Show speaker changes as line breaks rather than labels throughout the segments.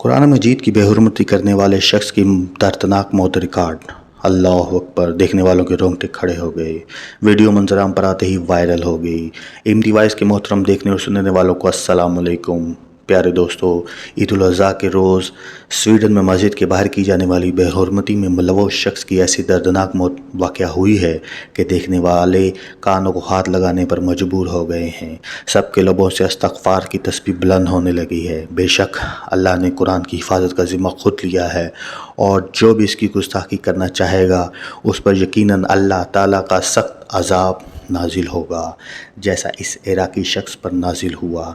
قرآن مجید کی بے حرمتی کرنے والے شخص کی دردناک موت ریکارڈ۔ اللہ اکبر! دیکھنے والوں کے رونگٹے کھڑے ہو گئے۔ ویڈیو منظر پر آتے ہی وائرل ہو گئی۔ ایم ڈی وائس کے محترم دیکھنے اور سننے والوں کو السلام علیکم۔ پیارے دوستو، عید الاضحیٰ کے روز سویڈن میں مسجد کے باہر کی جانے والی بے حرمتی میں ملوث شخص کی ایسی دردناک موت واقع ہوئی ہے کہ دیکھنے والے کانوں کو ہاتھ لگانے پر مجبور ہو گئے ہیں۔ سب کے لبوں سے استغفار کی تسبیح بلند ہونے لگی ہے۔ بے شک اللہ نے قرآن کی حفاظت کا ذمہ خود لیا ہے، اور جو بھی اس کی گستاخی کرنا چاہے گا اس پر یقیناً اللہ تعالیٰ کا سخت عذاب نازل ہوگا، جیسا اس عراقی شخص پر نازل ہوا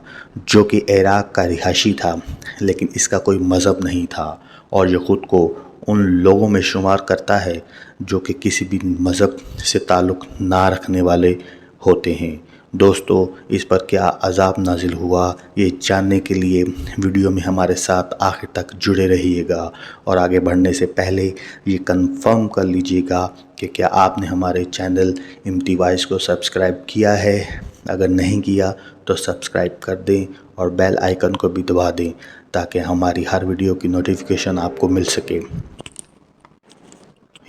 جو کہ عراق کا رہائشی تھا، لیکن اس کا کوئی مذہب نہیں تھا اور یہ خود کو ان لوگوں میں شمار کرتا ہے جو کہ کسی بھی مذہب سے تعلق نہ رکھنے والے ہوتے ہیں۔ دوستو، اس پر کیا عذاب نازل ہوا، یہ جاننے کے لیے ویڈیو میں ہمارے ساتھ آخر تک جڑے رہیے گا، اور آگے بڑھنے سے پہلے یہ کنفرم کر لیجئے گا کہ کیا آپ نے ہمارے چینل ایم وائس کو سبسکرائب کیا ہے۔ اگر نہیں کیا تو سبسکرائب کر دیں اور بیل آئیکن کو بھی دبا دیں تاکہ ہماری ہر ویڈیو کی نوٹیفیکیشن آپ کو مل سکے۔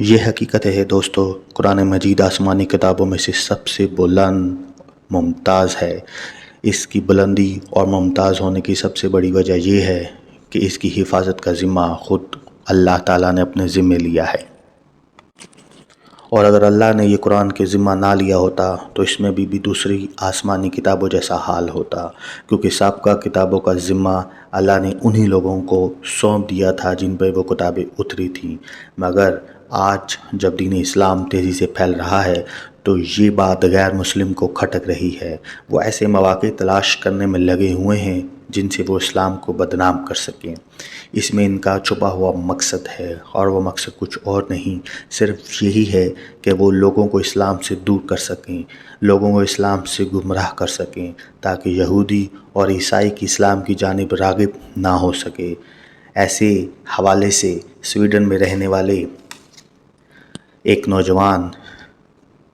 یہ حقیقت ہے دوستو، قرآن مجید آسمانی کتابوں میں سے سب سے بلند ممتاز ہے۔ اس کی بلندی اور ممتاز ہونے کی سب سے بڑی وجہ یہ ہے کہ اس کی حفاظت کا ذمہ خود اللہ تعالیٰ نے اپنے ذمہ لیا ہے، اور اگر اللہ نے یہ قرآن کے ذمہ نہ لیا ہوتا تو اس میں بھی دوسری آسمانی کتابوں جیسا حال ہوتا، کیونکہ سابقہ کتابوں کا ذمہ اللہ نے انہی لوگوں کو سونپ دیا تھا جن پہ وہ کتابیں اتری تھیں۔ مگر آج جب دین اسلام تیزی سے پھیل رہا ہے تو یہ بات غیر مسلم کو کھٹک رہی ہے۔ وہ ایسے مواقع تلاش کرنے میں لگے ہوئے ہیں جن سے وہ اسلام کو بدنام کر سکیں۔ اس میں ان کا چھپا ہوا مقصد ہے، اور وہ مقصد کچھ اور نہیں، صرف یہی ہے کہ وہ لوگوں کو اسلام سے دور کر سکیں، لوگوں کو اسلام سے گمراہ کر سکیں، تاکہ یہودی اور عیسائی کی اسلام کی جانب راغب نہ ہو سکے۔ ایسے حوالے سے سویڈن میں رہنے والے ایک نوجوان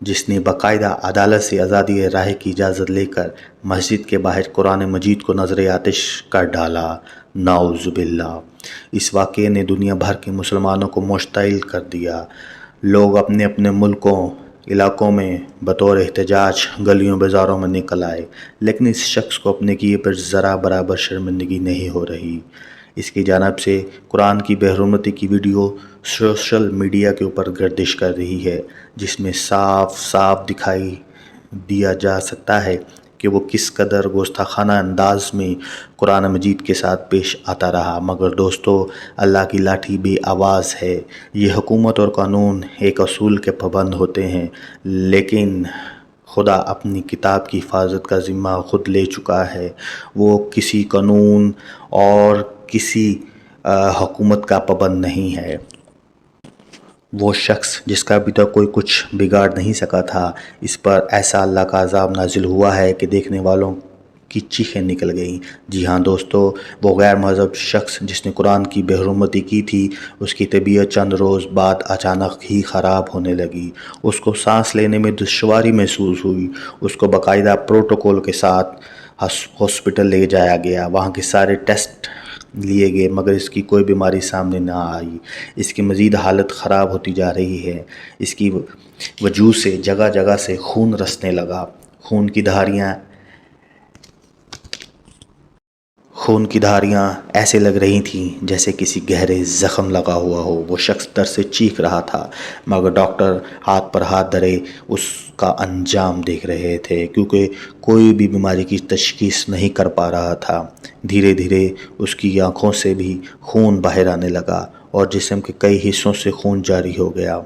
جس نے باقاعدہ عدالت سے آزادی رائے کی اجازت لے کر مسجد کے باہر قرآن مجید کو نذر آتش کر ڈالا، نعوذ باللہ، اس واقعے نے دنیا بھر کے مسلمانوں کو مشتعل کر دیا۔ لوگ اپنے اپنے ملکوں، علاقوں میں بطور احتجاج گلیوں بازاروں میں نکل آئے، لیکن اس شخص کو اپنے کیے پر ذرا برابر شرمندگی نہیں ہو رہی۔ اس کی جانب سے قرآن کی بے حرمتی کی ویڈیو سوشل میڈیا کے اوپر گردش کر رہی ہے، جس میں صاف صاف دکھائی دیا جا سکتا ہے کہ وہ کس قدر گستاخانہ انداز میں قرآن مجید کے ساتھ پیش آتا رہا۔ مگر دوستو، اللہ کی لاٹھی بے آواز ہے۔ یہ حکومت اور قانون ایک اصول کے پابند ہوتے ہیں، لیکن خدا اپنی کتاب کی حفاظت کا ذمہ خود لے چکا ہے۔ وہ کسی قانون اور کسی حکومت کا پابند نہیں ہے۔ وہ شخص جس کا ابھی تک کوئی کچھ بگاڑ نہیں سکا تھا، اس پر ایسا اللہ کا عذاب نازل ہوا ہے کہ دیکھنے والوں کی چیخیں نکل گئیں۔ جی ہاں دوستو، وہ غیر مہذب شخص جس نے قرآن کی بے حرمتی کی تھی، اس کی طبیعت چند روز بعد اچانک ہی خراب ہونے لگی۔ اس کو سانس لینے میں دشواری محسوس ہوئی۔ اس کو باقاعدہ پروٹوکول کے ساتھ ہاسپٹل لے جایا گیا، وہاں کے سارے ٹیسٹ لیے گئے، مگر اس کی کوئی بیماری سامنے نہ آئی۔ اس کی مزید حالت خراب ہوتی جا رہی ہے۔ اس کی وجوہ سے جگہ جگہ سے خون رسنے لگا۔ خون کی دھاریاں ایسے لگ رہی تھیں جیسے کسی گہرے زخم لگا ہوا ہو۔ وہ شخص در سے چیخ رہا تھا، مگر ڈاکٹر ہاتھ پر ہاتھ دھرے اس کا انجام دیکھ رہے تھے، کیونکہ کوئی بھی بیماری کی تشخیص نہیں کر پا رہا تھا۔ دھیرے دھیرے اس کی آنکھوں سے بھی خون باہر آنے لگا اور جسم کے کئی حصوں سے خون جاری ہو گیا۔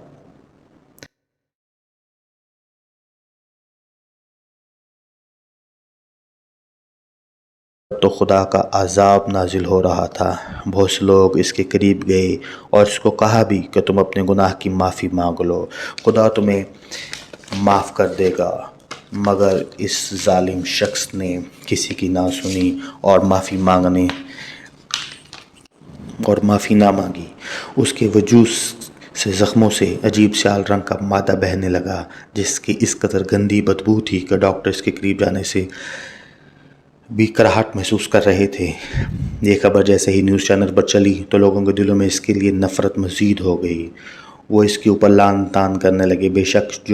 تو خدا کا عذاب نازل ہو رہا تھا۔ بہت سے لوگ اس کے قریب گئے اور اس کو کہا بھی کہ تم اپنے گناہ کی معافی مانگ لو، خدا تمہیں معاف کر دے گا، مگر اس ظالم شخص نے کسی کی نہ سنی اور معافی نہ مانگی۔ اس کے وجود سے زخموں سے عجیب سیال رنگ کا مادہ بہنے لگا، جس کی اس قدر گندی بدبو تھی کہ ڈاکٹر اس کے قریب جانے سے بھی کراہٹ محسوس کر رہے تھے۔ یہ خبر جیسے ہی نیوز چینل پر چلی تو لوگوں کے دلوں میں اس کے لیے نفرت مزید ہو گئی۔ وہ اس کے اوپر لعن طعن کرنے لگے۔ بے شک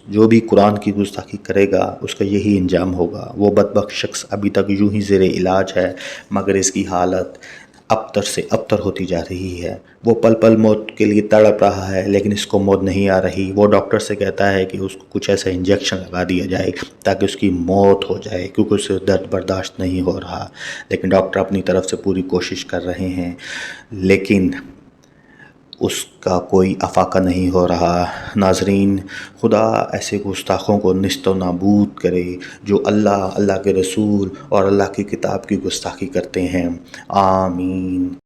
جو بھی قرآن کی گستاخی کرے گا اس کا یہی انجام ہوگا۔ وہ بدبخت شخص ابھی تک یوں ہی زیر علاج ہے، مگر اس کی حالت ابتر سے ابتر ہوتی جا رہی ہے۔ وہ پل پل موت کے لیے تڑپ رہا ہے، لیکن اس کو موت نہیں آ رہی۔ وہ ڈاکٹر سے کہتا ہے کہ اس کو کچھ ایسا انجیکشن لگا دیا جائے تاکہ اس کی موت ہو جائے، کیونکہ اسے درد برداشت نہیں ہو رہا۔ لیکن ڈاکٹر اپنی طرف سے پوری کوشش کر رہے ہیں، لیکن اس کا کوئی افاقہ نہیں ہو رہا۔ ناظرین، خدا ایسے گستاخوں کو نیست و نابود کرے جو اللہ کے رسول اور اللہ کی کتاب کی گستاخی کرتے ہیں۔ آمین۔